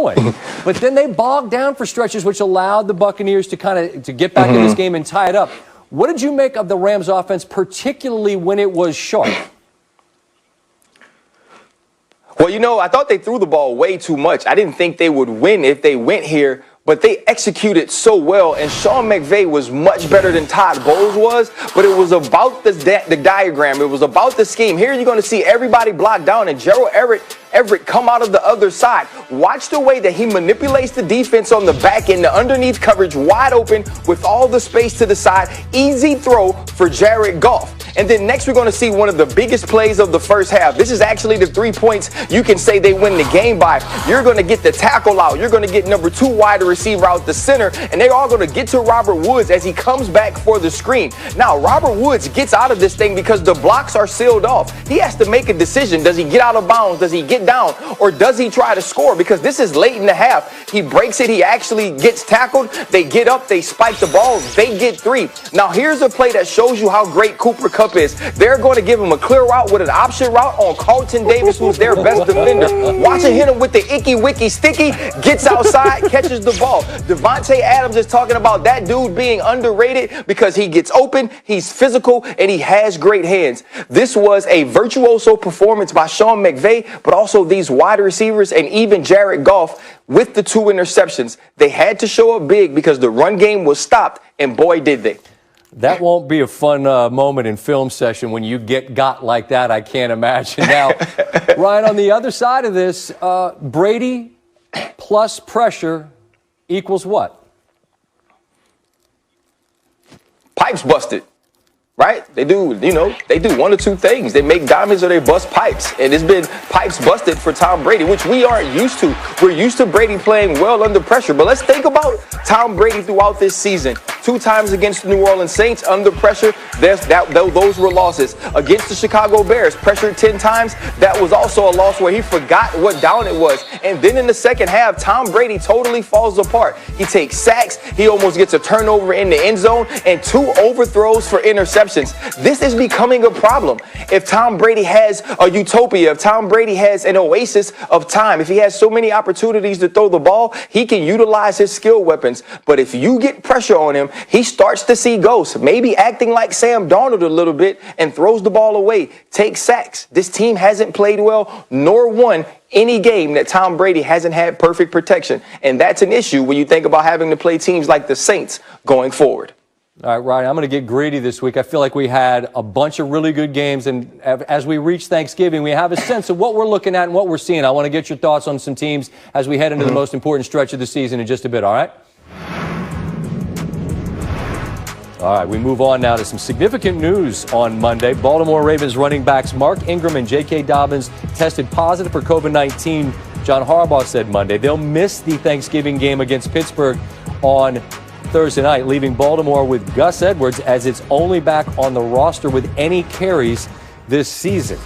going. But then they bogged down for stretches, which allowed the Buccaneers to to get back in this game and tie it up. What did you make of the Rams offense, particularly when it was sharp? Well, you know, I thought they threw the ball way too much. I didn't think they would win if they went here, but they executed so well, and Sean McVay was much better than Todd Bowles was, but it was about the diagram. It was about the scheme. Here you're going to see everybody blocked down, and Gerald Everett come out of the other side. Watch the way that he manipulates the defense on the back end, the underneath coverage wide open with all the space to the side. Easy throw for Jared Goff. And then next we're going to see one of the biggest plays of the first half. This is actually the 3 points you can say they win the game by. You're going to get the tackle out. You're going to get number 2 wide receiver out the center. And they're all going to get to Robert Woods as he comes back for the screen. Now, Robert Woods gets out of this thing because the blocks are sealed off. He has to make a decision. Does he get out of bounds? Does he get down? Or does he try to score? Because this is late in the half. He breaks it. He actually gets tackled. They get up. They spike the ball. They get 3. Now, here's a play that shows you how great Cooper Kupp is. They're going to give him a clear route with an option route on Carlton Davis, who's their best defender. Watch him hit him with the icky wicky sticky, gets outside, catches the ball. Devontae Adams is talking about that dude being underrated because he gets open, he's physical, and he has great hands. This was a virtuoso performance by Sean McVay, but also these wide receivers and even Jared Goff with the 2 interceptions. They had to show up big because the run game was stopped, and boy, did they. That won't be a fun moment in film session when you got like that, I can't imagine. Now, Ryan, on the other side of this, Brady plus pressure equals what? Pipes busted. Right? They do, they do 1 or 2 things. They make diamonds or they bust pipes. And it's been pipes busted for Tom Brady, which we aren't used to. We're used to Brady playing well under pressure. But let's think about Tom Brady throughout this season. 2 times against the New Orleans Saints under pressure. Those were losses. Against the Chicago Bears, pressured 10 times. That was also a loss where he forgot what down it was. And then in the second half, Tom Brady totally falls apart. He takes sacks. He almost gets a turnover in the end zone and 2 overthrows for interceptions. This is becoming a problem. If Tom Brady has a utopia, if Tom Brady has an oasis of time, if he has so many opportunities to throw the ball, he can utilize his skill weapons. But if you get pressure on him, he starts to see ghosts, maybe acting like Sam Darnold a little bit and throws the ball away, takes sacks. This team hasn't played well nor won any game that Tom Brady hasn't had perfect protection. And that's an issue when you think about having to play teams like the Saints going forward. All right, Ryan, I'm going to get greedy this week. I feel like we had a bunch of really good games, and as we reach Thanksgiving, we have a sense of what we're looking at and what we're seeing. I want to get your thoughts on some teams as we head into the most important stretch of the season in just a bit, all right? All right, we move on now to some significant news on Monday. Baltimore Ravens running backs Mark Ingram and J.K. Dobbins tested positive for COVID-19. John Harbaugh said Monday they'll miss the Thanksgiving game against Pittsburgh on Thursday night, leaving Baltimore with Gus Edwards as its only back on the roster with any carries this season.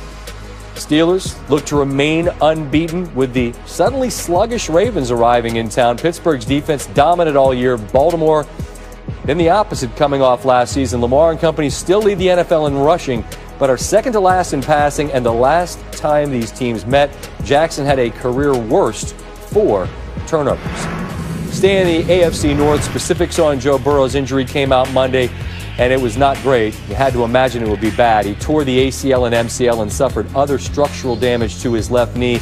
Steelers look to remain unbeaten with the suddenly sluggish Ravens arriving in town. Pittsburgh's defense dominant all year. Baltimore, then the opposite coming off last season. Lamar and company still lead the NFL in rushing, but are second to last in passing, and the last time these teams met, Jackson had a career worst 4 turnovers. Staying in the AFC North, specifics on Joe Burrow's injury came out Monday, and it was not great. You had to imagine it would be bad. He tore the ACL and MCL and suffered other structural damage to his left knee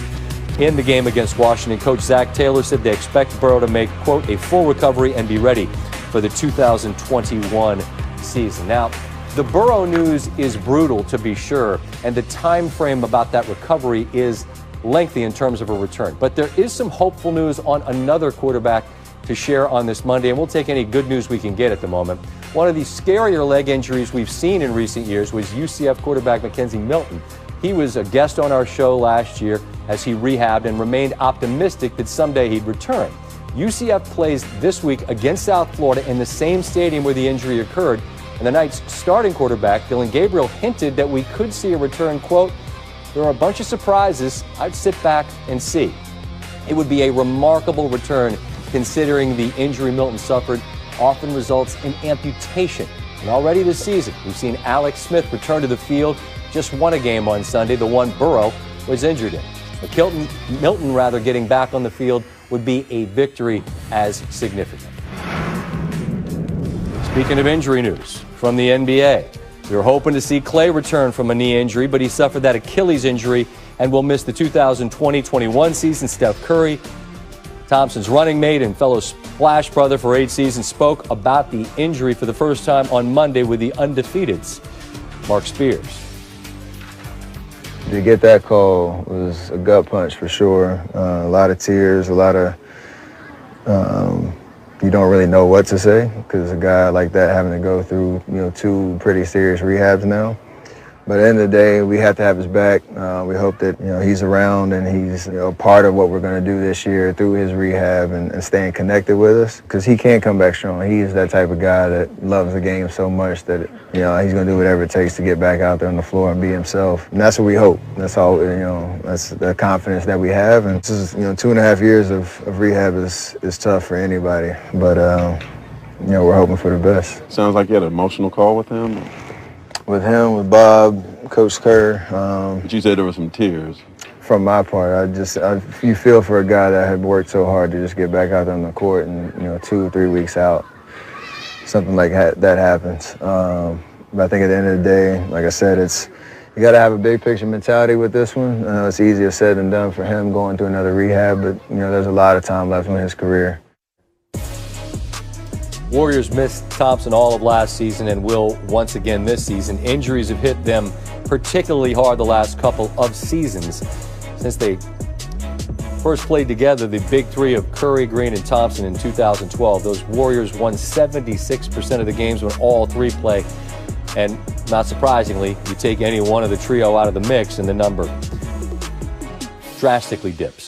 in the game against Washington. Coach Zach Taylor said they expect Burrow to make, quote, a full recovery and be ready for the 2021 season. Now, the Burrow news is brutal, to be sure, and the time frame about that recovery is lengthy in terms of a return. But there is some hopeful news on another quarterback to share on this Monday, and we'll take any good news we can get at the moment. One of the scarier leg injuries we've seen in recent years was UCF quarterback Mackenzie Milton. He was a guest on our show last year as he rehabbed and remained optimistic that someday he'd return. UCF plays this week against South Florida in the same stadium where the injury occurred, and the Knights' starting quarterback, Dylan Gabriel, hinted that we could see a return, quote, "There are a bunch of surprises. I'd sit back and see." It would be a remarkable return considering the injury Milton suffered often results in amputation. And already this season, we've seen Alex Smith return to the field, just won a game on Sunday, the one Burrow was injured in. Milton getting back on the field would be a victory as significant. Speaking of injury news from the NBA, we were hoping to see Klay return from a knee injury, but he suffered that Achilles injury and will miss the 2020-21 season. Steph Curry, Thompson's running mate and fellow Splash brother for 8 seasons, spoke about the injury for the first time on Monday with the undefeateds. Mark Spears. To get that call was a gut punch for sure. A lot of tears, a lot of you don't really know what to say because a guy like that having to go through 2 pretty serious rehabs now. But at the end of the day, we have to have his back. We hope that he's around and he's part of what we're going to do this year through his rehab and staying connected with us because he can come back strong. He is that type of guy that loves the game so much that he's going to do whatever it takes to get back out there on the floor and be himself. And that's what we hope. That's all. That's the confidence that we have. And this is 2.5 years of rehab is tough for anybody. But we're hoping for the best. Sounds like you had an emotional call with him. With him, with Bob, Coach Kerr. But you said there were some tears. From my part, you feel for a guy that had worked so hard to just get back out there on the court and 2 or 3 weeks out, something like that happens. But I think at the end of the day, like I said, you got to have a big picture mentality with this one. It's easier said than done for him going through another rehab, but there's a lot of time left in his career. Warriors missed Thompson all of last season and will once again this season. Injuries have hit them particularly hard the last couple of seasons. Since they first played together, the big three of Curry, Green, and Thompson in 2012, those Warriors won 76% of the games when all three play. And not surprisingly, you take any one of the trio out of the mix and the number drastically dips.